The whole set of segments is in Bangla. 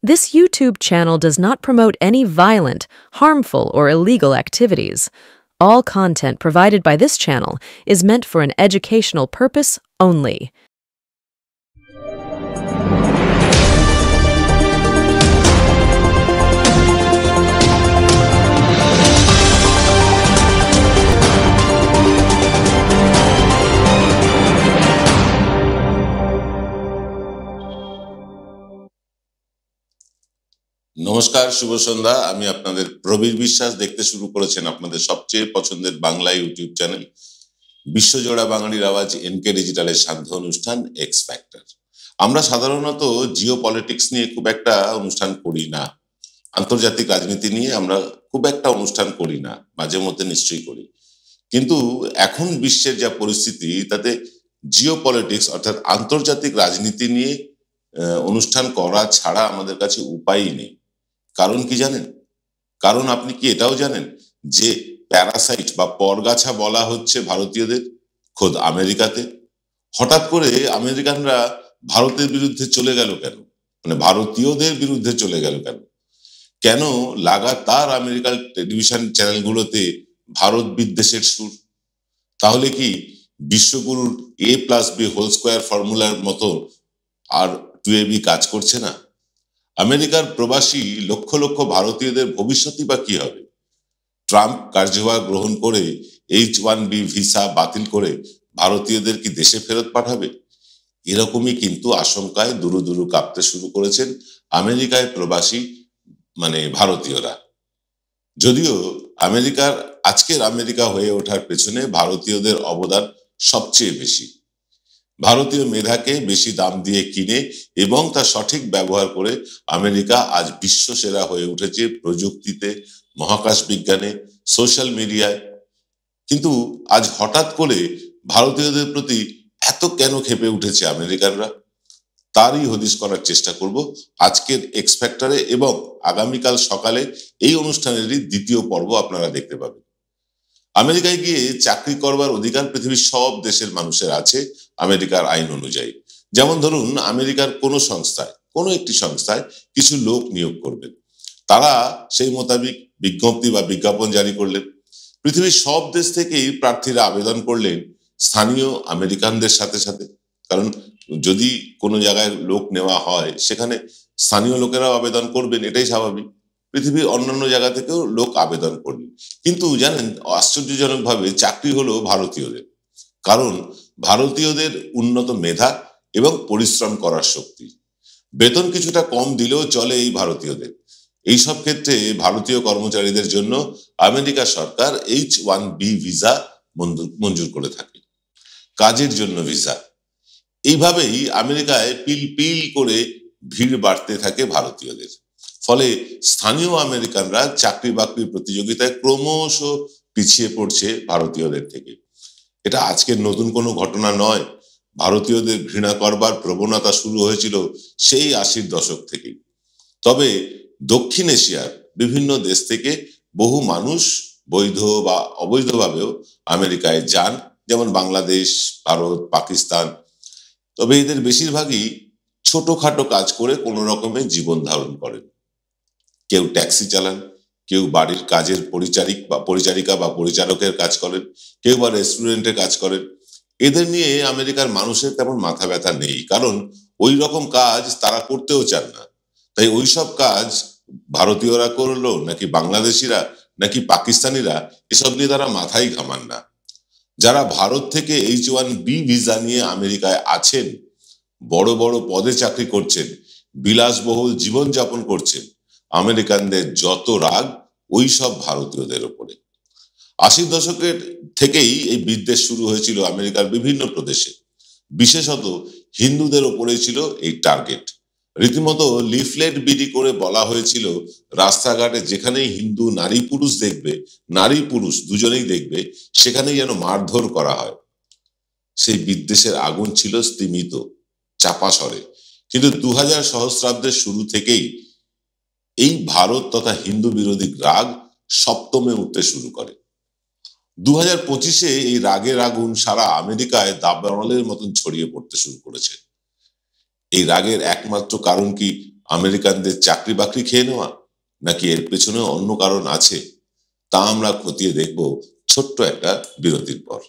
This YouTube channel does not promote any violent, harmful, or illegal activities. All content provided by this channel is meant for an educational purpose only. নমস্কার, শুভ সন্ধ্যা। আমি আপনাদের প্রবীর বিশ্বাস। দেখতে শুরু করেছেন আপনাদের সবচেয়ে পছন্দের বাংলা ইউটিউব চ্যানেল বিশ্বজোড়া বাঙালির আওয়াজ এনকে ডিজিটালের সান্ধ্য অনুষ্ঠান এক্স ফ্যাক্টর। আমরা সাধারণত জিও পলিটিক্স নিয়ে খুব একটা অনুষ্ঠান করি না, আন্তর্জাতিক রাজনীতি নিয়ে আমরা খুব একটা অনুষ্ঠান করি না, মাঝে মধ্যে নিশ্চয়ই করি। কিন্তু এখন বিশ্বের যা পরিস্থিতি, তাতে জিও পলিটিক্স অর্থাৎ আন্তর্জাতিক রাজনীতি নিয়ে অনুষ্ঠান করা ছাড়া আমাদের কাছে উপায়ই নেই। কারণ কি জানেন? কারণ আপনি কি এটাও জানেন যে প্যারাসাইট বা পরগাছা বলা হচ্ছে ভারতীয়দের খোদ আমেরিকাতে? হঠাৎ করে আমেরিকানরা ভারতের বিরুদ্ধে চলে গেল কেন? মানে ভারতীয়দের বিরুদ্ধে চলে গেল কেন? কেন লাগাতার আমেরিকার টেলিভিশন চ্যানেলগুলোতে ভারত বিদ্বেষের সুর? তাহলে কি বিশ্বগুরুর A+B² ফর্মুলার মতো আর 2AB কাজ করছে না? আমেরিকার প্রবাসী লক্ষ লক্ষ ভারতীয়দের ভবিষ্যৎই বা কি হবে? ট্রাম্প কার্যভার গ্রহণ করে H1B ভিসা বাতিল করে ভারতীয়দের কি দেশে ফেরত পাঠাবে? এরকমই কিন্তু আশঙ্কায় দুরু দুরু কাঁপতে শুরু করেছেন আমেরিকায় প্রবাসী ভারতীয়রা। যদিও আজকের আমেরিকা হয়ে ওঠার পেছনে ভারতীয়দের অবদান সবচেয়ে বেশি। ভারতীয় মেধাকে বেশি দাম দিয়ে কিনে এবং তা সঠিক ব্যবহার করে আমেরিকা আজ বিশ্বসেরা হয়ে উঠেছে প্রযুক্তিতে, মহাকাশ বিজ্ঞানে, সোশ্যাল মিডিয়ায়। কিন্তু আজ হঠাৎ করে ভারতীয়দের প্রতি এত কেন ক্ষেপে উঠেছে আমেরিকানরা? তারই হদিশ করার চেষ্টা করব আজকের এক্স ফ্যাক্টরে, এবং আগামীকাল সকালে এই অনুষ্ঠানেরই দ্বিতীয় পর্ব আপনারা দেখতে পাবেন। আমেরিকায় গিয়ে চাকরি করবার অধিকার পৃথিবীর সব দেশের মানুষের আছে আমেরিকার আইন অনুযায়ী। যেমন ধরুন, আমেরিকার কোনো একটি সংস্থায় কিছু লোক নিয়োগ করবেন, তারা সেই মোতাবেক বিজ্ঞপ্তি বা বিজ্ঞাপন জারি করলেন। পৃথিবীর সব দেশ থেকেই প্রার্থীরা আবেদন করলেন স্থানীয় আমেরিকানদের সাথে সাথে, কারণ যদি কোনো জায়গায় লোক নেওয়া হয় সেখানে স্থানীয় লোকেরাও আবেদন করবেন, এটাই স্বাভাবিক। পৃথিবীর অন্যান্য জায়গা থেকেও লোক আবেদন করলেন। কিন্তু জানেন, আশ্চর্যজনকভাবে চাকরি হলো ভারতীয়দের, কারণ ভারতীয়দের উন্নত মেধা এবং পরিশ্রম করার শক্তি। বেতন কিছুটা কম দিলেও চলে এই ভারতীয়দের। এইসব ক্ষেত্রে ভারতীয় কর্মচারীদের জন্য আমেরিকা সরকার H1B ভিসা মঞ্জুর করে থাকে, কাজের জন্য ভিসা। এইভাবেই আমেরিকায় পিল পিল করে ভিড় বাড়তে থাকে ভারতীয়দের। ফলে স্থানীয় আমেরিকানরা চাকরি বাকরির প্রতিযোগিতায় ক্রমশ পিছিয়ে পড়ছে ভারতীয়দের থেকে। এটা আজকের নতুন কোনো ঘটনা নয়। ভারতীয়দের ঘৃণা করবার প্রবণতা শুরু হয়েছিল সেই 80-র দশক থেকেই। তবে দক্ষিণ এশিয়ার বিভিন্ন দেশ থেকে বহু মানুষ বৈধ বা অবৈধভাবেও আমেরিকায় যান, যেমন বাংলাদেশ, ভারত, পাকিস্তান। তবে এদের বেশিরভাগই ছোটখাটো কাজ করে কোনো রকমে জীবন ধারণ করেন। কেউ ট্যাক্সি চালান, কেউ বাড়ির কাজের পরিচারিকা বা পরিচারকের কাজ করেন, কেউ বা রেস্টুরেন্টে কাজ করেন। এদের নিয়ে আমেরিকার মানুষের তেমন মাথা ব্যথা নেই, কারণ ওই রকম কাজ তারা করতেও চান না। তাই ওই সব কাজ ভারতীয়রা করলো নাকি বাংলাদেশিরা নাকি পাকিস্তানিরা, এসব নিয়ে তারা মাথাই ঘামান না। যারা ভারত থেকে H1B ভিসা নিয়ে আমেরিকায় আছেন, বড় বড় পদে চাকরি করছেন, বিলাসবহুল জীবনযাপন করছেন, আমেরিকানদের যত রাগ ওই সব ভারতীয়দের ওপরে। 80-র দশকের থেকেই এই বিদ্বেষ শুরু হয়েছিল আমেরিকার বিভিন্ন প্রদেশে। বিশেষত হিন্দুদের ওপরেই ছিল এই টার্গেট। রীতিমতো লিফলেট বিলি করে বলা হয়েছিল, রাস্তাঘাটে যেখানেই হিন্দু নারী পুরুষ দুজনেই দেখবে, সেখানেই যেন মারধর করা হয়। সেই বিদ্বেষের আগুন ছিল স্তিমিত, চাপা স্বরে। কিন্তু 2000 সহস্রাব্দের শুরু থেকেই এই ভারত তথা হিন্দু বিরোধী রাগ সপ্তমে উঠতে শুরু করে। 2025-এ এই রাগের আগুন সারা আমেরিকায় দাবানলের মতন ছড়িয়ে পড়তে শুরু করেছে। এই রাগের একমাত্র কারণ কি আমেরিকানদের চাকরি বাকরি খেয়ে নেওয়া, নাকি এর পেছনে অন্য কারণ আছে, তা আমরা খতিয়ে দেখব ছোট্ট একটা বিরতির পর।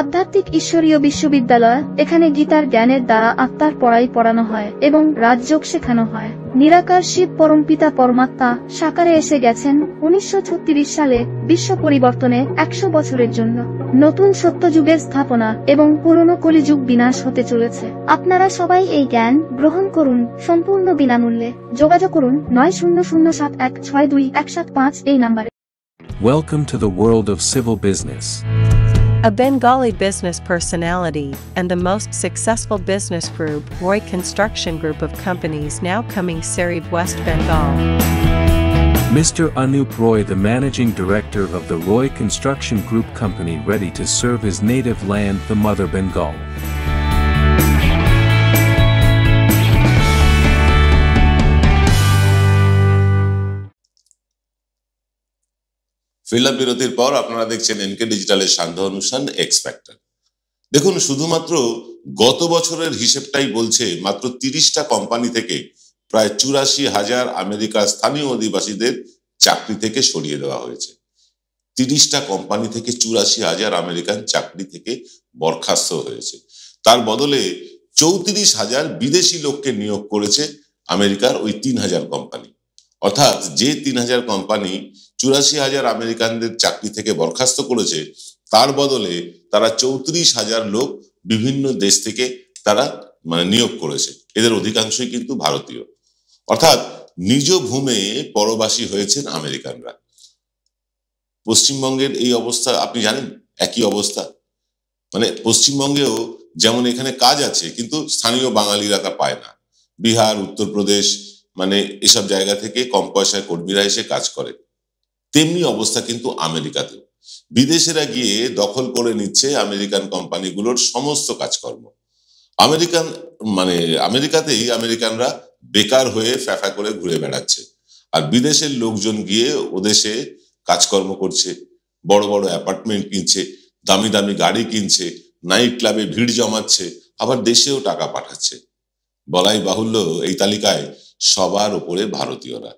আধ্যাত্মিক ঈশ্বরীয় বিশ্ববিদ্যালয়, এখানে গীতার জ্ঞানের দ্বারা আত্মার পড়াই পড়ানো হয় এবং রাজযোগ শেখানো হয়। নিরাকার শিব পরমপিতা পরমাত্মা সাকারে এসে গেছেন 1936 সালে বিশ্ব পরিবর্তনে 100 বছরের জন্য। নতুন সত্যযুগের স্থাপনা এবং পুরনো কলিযুগ বিনাশ হতে চলেছে। আপনারা সবাই এই জ্ঞান গ্রহণ করুন সম্পূর্ণ বিনামূল্যে। যোগাযোগ করুন 9007162175 এই নম্বরে। Welcome to the world of civil business. A Bengali business personality and the most successful business group, Roy Construction Group of companies, now coming Sarib, West Bengal. Mr. Anup Roy, the managing director of the Roy Construction Group company, ready to serve his native land, the mother Bengal. Film বিরতির পর আপনারা দেখছেন এনকে ডিজিটালের সান্ধ্য অনুষ্ঠান এক্স ফ্যাক্টর। দেখুন, শুধুমাত্র গত বছরের হিসেবটাই বলছে মাত্র 30টা কোম্পানি থেকে প্রায় 84,000 আমেরিকার স্থানীয় অধিবাসীদের চাকরি থেকে সরিয়ে দেওয়া হয়েছে। 30টা কোম্পানি থেকে 84,000 আমেরিকান চাকরি থেকে বরখাস্ত হয়েছে। তার বদলে 34,000 বিদেশি লোককে নিয়োগ করেছে আমেরিকার ওই 3,000 কোম্পানি। অর্থাৎ যে 3,000 কোম্পানি 84,000 আমেরিকানদের চাকরি থেকে বরখাস্ত করেছে, তার বদলে তারা 34,000 লোক বিভিন্ন দেশ থেকে তারা নিয়োগ করেছে। এদের অধিকাংশই কিন্তু ভারতীয়। অর্থাৎ নিজ ভূমে পরবাসী হয়েছেন আমেরিকানরা। পশ্চিমবঙ্গের এই অবস্থা আপনি জানেন, একই অবস্থা। পশ্চিমবঙ্গেও যেমন এখানে কাজ আছে, কিন্তু স্থানীয় বাঙালিরা তা পায় না। বিহার, উত্তরপ্রদেশ এসব জায়গা থেকে কম পয়সায় কর্মীরা এসে কাজ করে। তেমনি অবস্থা কিন্তু আমেরিকাতেও। বিদেশিরা গিয়ে দখল করে নিচ্ছে আমেরিকান কোম্পানিগুলোর সমস্ত কাজকর্ম। আমেরিকাতেই আমেরিকানরা বেকার হয়ে ফ্যাফা করে ঘুরে বেড়াচ্ছে, আর বিদেশের লোকজন গিয়ে ওদেশে কাজকর্ম করছে, বড় বড় অ্যাপার্টমেন্ট কিনছে, দামি দামি গাড়ি কিনছে, নাইট ক্লাবে ভিড় জমাচ্ছে, আবার দেশেও টাকা পাঠাচ্ছে। বলাই বাহুল্য, এই তালিকায় সবার উপরে ভারতীয়রা।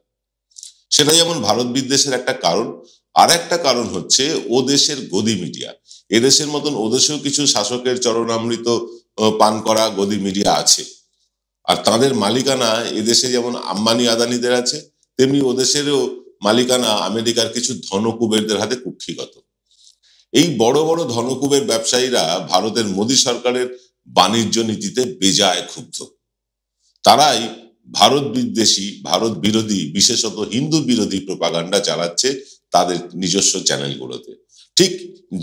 সেটা যেমন ভারত বিদ্বেষের একটা কারণ, আর একটা কারণ হচ্ছে ও দেশের গদি মিডিয়া। এদেশের মতন ওদেশেও কিছু শাসকের চরণামৃত পান করা গদি মিডিয়া আছে, আর তাদের মালিকানা এদেশে যেমন আম্বানি আদানিদের আছে, তেমনি ওদেশেরও মালিকানা আমেরিকার কিছু ধনকুবেরদের হাতে কুক্ষিগত। এই বড় বড় ধনকুবের ব্যবসায়ীরা ভারতের মোদী সরকারের বাণিজ্য নীতিতে বেজায় ক্ষুব্ধ। তারাই ভারত বিদ্বেষী, ভারত বিরোধী, বিশেষত হিন্দু বিরোধী প্রোপাগান্ডা চালাচ্ছে তাদের নিজস্ব চ্যানেলগুলোতে। ঠিক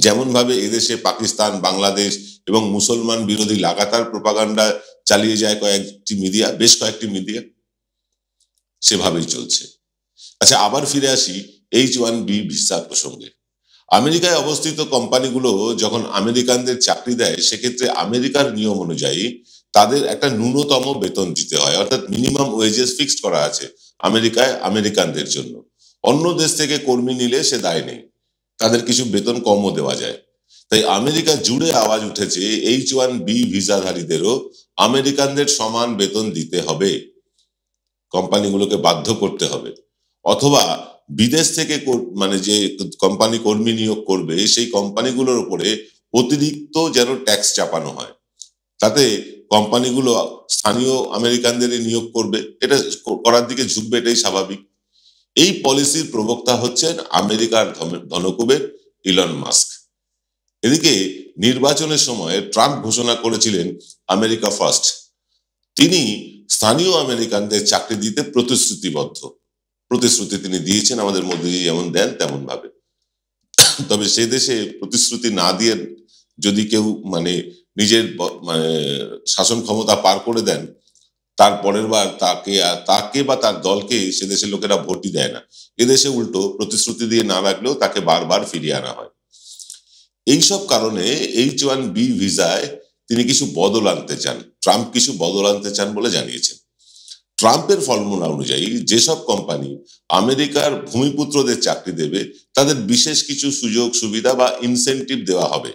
যেমন ভাবে এদেশে পাকিস্তান, বাংলাদেশ এবং মুসলমান বিরোধী লাগাতার প্রোপাগান্ডা চালিয়ে যায় বেশ কয়েকটি মিডিয়া, সেভাবেই চলছে। আচ্ছা, আবার ফিরে আসি H-1B ভিসা প্রসঙ্গে। আমেরিকায় অবস্থিত কোম্পানিগুলো যখন আমেরিকানদের চাকরি দেয়, সেক্ষেত্রে আমেরিকার নিয়ম অনুযায়ী তাদের একটা ন্যূনতম বেতন দিতে হয়, অর্থাৎ মিনিমাম ওয়েজেস ফিক্সড করা আছে আমেরিকায় আমেরিকানদের জন্য। অন্য দেশ থেকে কর্মী নিলে সে দায় নেই, তাদের কিছু বেতন কমও দেওয়া যায়। তাই আমেরিকা জুড়ে আওয়াজ উঠেছে H-1B ভিসাধারীদেরও আমেরিকানদের সমান বেতন দিতে হবে, কোম্পানিগুলোকে বাধ্য করতে হবে। অথবা বিদেশ থেকে যে কোম্পানি কর্মী নিয়োগ করবে, সেই কোম্পানিগুলোর উপরে অতিরিক্ত যেন ট্যাক্স চাপানো হয়। তাতে কোম্পানিগুলো স্থানীয় আমেরিকানদেরই নিয়োগ করবে, এটা করার দিকে ঝুঁকবে, এটাই স্বাভাবিক। এই পলিসির প্রবক্তা হচ্ছেন আমেরিকার ধনকুবের ইলন মাস্ক। এদিকে নির্বাচনের সময় ট্রাম্প ঘোষণা করেছিলেন আমেরিকা ফার্স্ট। তিনি স্থানীয় আমেরিকানদের চাকরি দিতে প্রতিশ্রুতিবদ্ধ। প্রতিশ্রুতি তিনি দিয়েছেন, আমাদের মোদিজি যেমন দেন তেমন ভাবে। তবে সে দেশে প্রতিশ্রুতি না দিয়ে যদি কেউ নিজের শাসন ক্ষমতা পার করে দেন, তার পরের বার তাকে বা তার দলকে সে দেশের লোকেরা ভোটই দেয় না। এদেশে উল্টো প্রতিশ্রুতি দিয়ে না রাখলেও তাকে বারবার ফিরিয়ে আনা হয়। এইসব কারণে H-1B ভিসায় তিনি কিছু বদল আনতে চান, ট্রাম্প কিছু বদল আনতে চান বলে জানিয়েছেন। ট্রাম্পের ফর্মুলা অনুযায়ী যেসব কোম্পানি আমেরিকার ভূমিপুত্রদের চাকরি দেবে, তাদের বিশেষ কিছু সুযোগ সুবিধা বা ইনসেনটিভ দেওয়া হবে।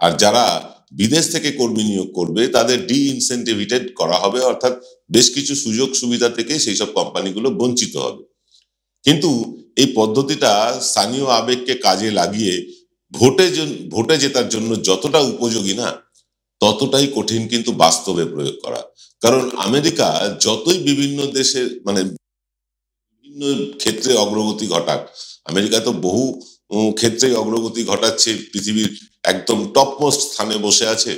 আর যারা বিদেশ থেকে কর্মী নিয়োগ করবে তাদের ডি-ইনসেন্টিভেটেড করা হবে, অর্থাৎ বেশ কিছু সুযোগ সুবিধা থেকে সেই সব কোম্পানিগুলো বঞ্চিত হবে। কিন্তু এই পদ্ধতিটা স্থানীয় আবেগকে কাজে লাগিয়ে ভোটে জেতার জন্য যতটা উপযোগী না, ততটাই কঠিন কিন্তু বাস্তবে প্রয়োগ করা। কারণ আমেরিকা যতই বিভিন্ন দেশে মানে বিভিন্ন ক্ষেত্রে অগ্রগতি ঘটাক, আমেরিকা তো বহু ক্ষেত্রে অগ্রগতি ঘটাচ্ছে, পৃথিবীর একদম টপমোস্ট স্থানে বসে আছে।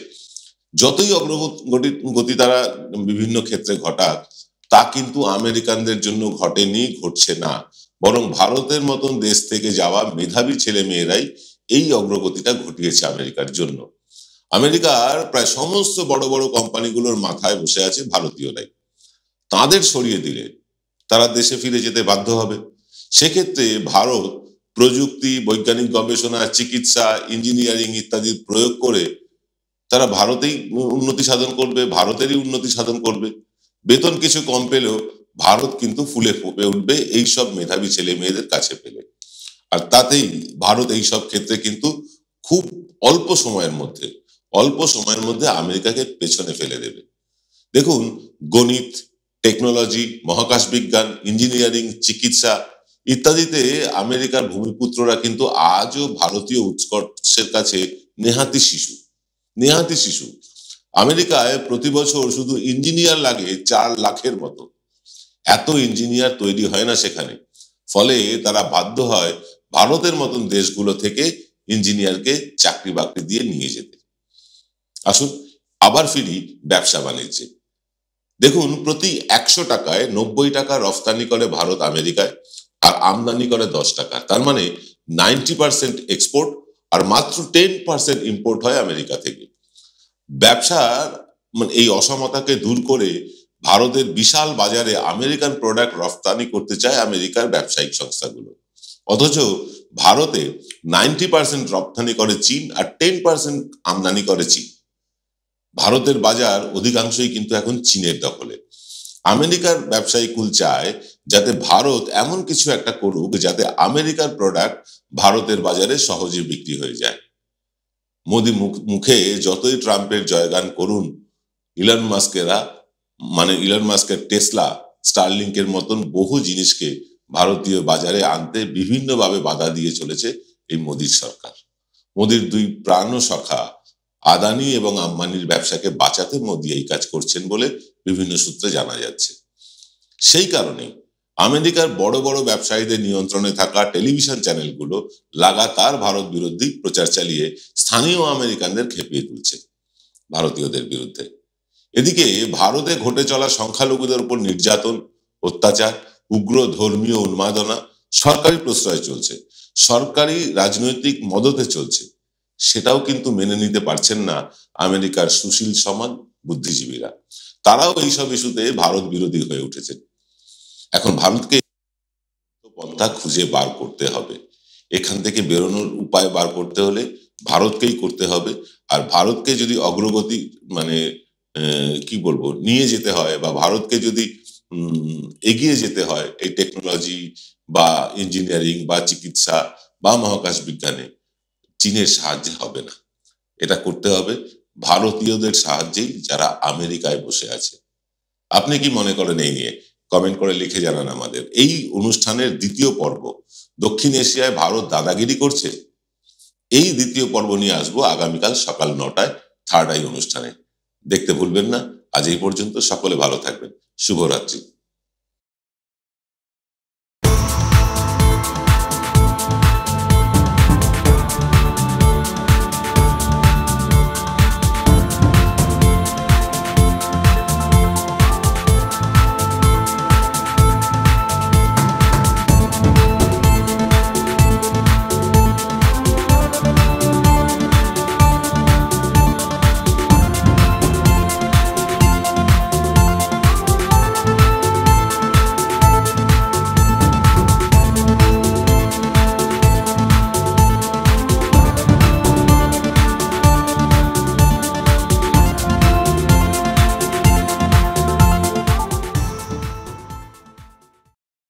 যতই অগ্রগতি তারা বিভিন্ন ক্ষেত্রে ঘটাক, তা কিন্তু আমেরিকানদের জন্য ঘটেনি, ঘটছে না। বরং ভারতের মতন দেশ থেকে যাওয়া মেধাবী ছেলে মেয়েরাই এই অগ্রগতিটা ঘটিয়েছে আমেরিকার জন্য। আমেরিকার প্রায় সমস্ত বড় বড় কোম্পানিগুলোর মাথায় বসে আছে ভারতীয়রাই। তাদের সরিয়ে দিলে তারা দেশে ফিরে যেতে বাধ্য হবে। সেক্ষেত্রে ভারত প্রযুক্তি, বৈজ্ঞানিক গবেষণা, চিকিৎসা, ইঞ্জিনিয়ারিং ইত্যাদি প্রয়োগ করে তারা ভারতেই উন্নতি সাধন করবে, ভারতেরই উন্নতি সাধন করবে। বেতন কিছু কম পেলেও ভারত কিন্তু ফুলে ফুপে উঠবে এইসব মেধাবী ছেলে মেয়েদের কাছে পেলে। আর তাতেই ভারত এইসব ক্ষেত্রে কিন্তু খুব অল্প সময়ের মধ্যে আমেরিকাকে পেছনে ফেলে দেবে। দেখুন, গণিত, টেকনোলজি, মহাকাশ বিজ্ঞান, ইঞ্জিনিয়ারিং, চিকিৎসা ইত্যাদিতে আমেরিকার ভূমিপুত্ররা কিন্তু আজও ভারতীয় উৎকর্ষের কাছে নেহাতি শিশু। আমেরিকায় প্রতি বছর শুধু ইঞ্জিনিয়ার লাগে 4 লাখের মতো। এত ইঞ্জিনিয়ার তৈরি হয় না সেখানে। ফলে তারা বাধ্য হয় ভারতের মতন দেশগুলো থেকে ইঞ্জিনিয়ারকে চাকরি বাকরি দিয়ে নিয়ে যেতে। আসুন আবার ফিরি ব্যবসা বাণিজ্যে। দেখুন, প্রতি 100 টাকায় 90 টাকা রফতানি করে ভারত আমেরিকায়, আর আমদানি করে 10 টাকা। তার মানে 90% এক্সপোর্ট আর মাত্র 10% ইম্পোর্ট হয় আমেরিকা থেকে। ব্যবসার মানে এই অসমতাকে দূর করে ভারতের বিশাল বাজারে আমেরিকান প্রোডাক্ট রফতানি করতে চায় আমেরিকার ব্যবসায়িক সংস্থাগুলো। অথচ ভারতে 90% রপ্তানি করে চীন আর 10% আমদানি করে চীন। ভারতের বাজার অধিকাংশই কিন্তু এখন চীনের দখলে। আমেরিকার ব্যবসায়ী কুল চায় যাতে ভারত এমন কিছু একটা করুক যাতে আমেরিকার প্রোডাক্ট ভারতের বাজারে সহজে বিক্রি হয়ে যায়। মোদি মুখে যতই ট্রাম্পের জয়গান করুন, ইলন মাস্কের টেসলা, স্টারলিংকের মতন বহু জিনিসকে ভারতীয় বাজারে আনতে বিভিন্নভাবে বাধা দিয়ে চলেছে এই মোদির সরকার। মোদির 2 প্রাণ সখা আদানি এবং আম্বানির ব্যবসাকে বাঁচাতে মোদি এই কাজ করছেন বলে বিভিন্ন সূত্রে জানা যাচ্ছে। সেই কারণে আমেরিকার বড় বড় ব্যবসায়ীদের নিয়ন্ত্রণে থাকা টেলিভিশন চ্যানেলগুলো লাগাতার ভারত বিরোধী প্রচার চালিয়ে স্থানীয় আমেরিকানদের খেপিয়ে তুলছে ভারতীয়দের বিরুদ্ধে। এদিকে ভারতে ঘটে চলা সংখ্যালঘুদের উপর নির্যাতন, অত্যাচার, উগ্র ধর্মীয় উন্মাদনা সরকারি প্রশ্রয় চলছে, সরকারি রাজনৈতিক মদতে চলছে। সেটাও কিন্তু মেনে নিতে পারছেন না আমেরিকার সুশীল সমাজ বুদ্ধিজীবীরা। তারাও এইসব ইস্যুতে ভারত বিরোধী হয়ে উঠেছেন। এখন ভারতকে পন্থা খুঁজে বার করতে হবে। এখান থেকে বেরোনোর উপায় বার করতে হলে ভারতকেই করতে হবে। আর ভারতকে যদি অগ্রগতি নিয়ে যেতে হয়, বা ভারতকে যদি এগিয়ে যেতে হয় এই টেকনোলজি বা ইঞ্জিনিয়ারিং বা চিকিৎসা বা মহাকাশ বিজ্ঞানে, চীনের সাহায্যে হবে না। এটা করতে হবে ভারতীয়দের সাহায্যেই, যারা আমেরিকায় বসে আছে। আপনি কি মনে করেন এই নিয়ে? কমেন্ট করে লিখে জানান আমাদের। এই অনুষ্ঠানের 2য় পর্ব, দক্ষিণ এশিয়ায় ভারত দাদাগিরি করছে, এই 2য় পর্ব নিয়ে আসবো আগামীকাল সকাল 9টায় থার্ড আই অনুষ্ঠানে। দেখতে ভুলবেন না। আজ এই পর্যন্ত। সকলে ভালো থাকবেন। শুভরাত্রি।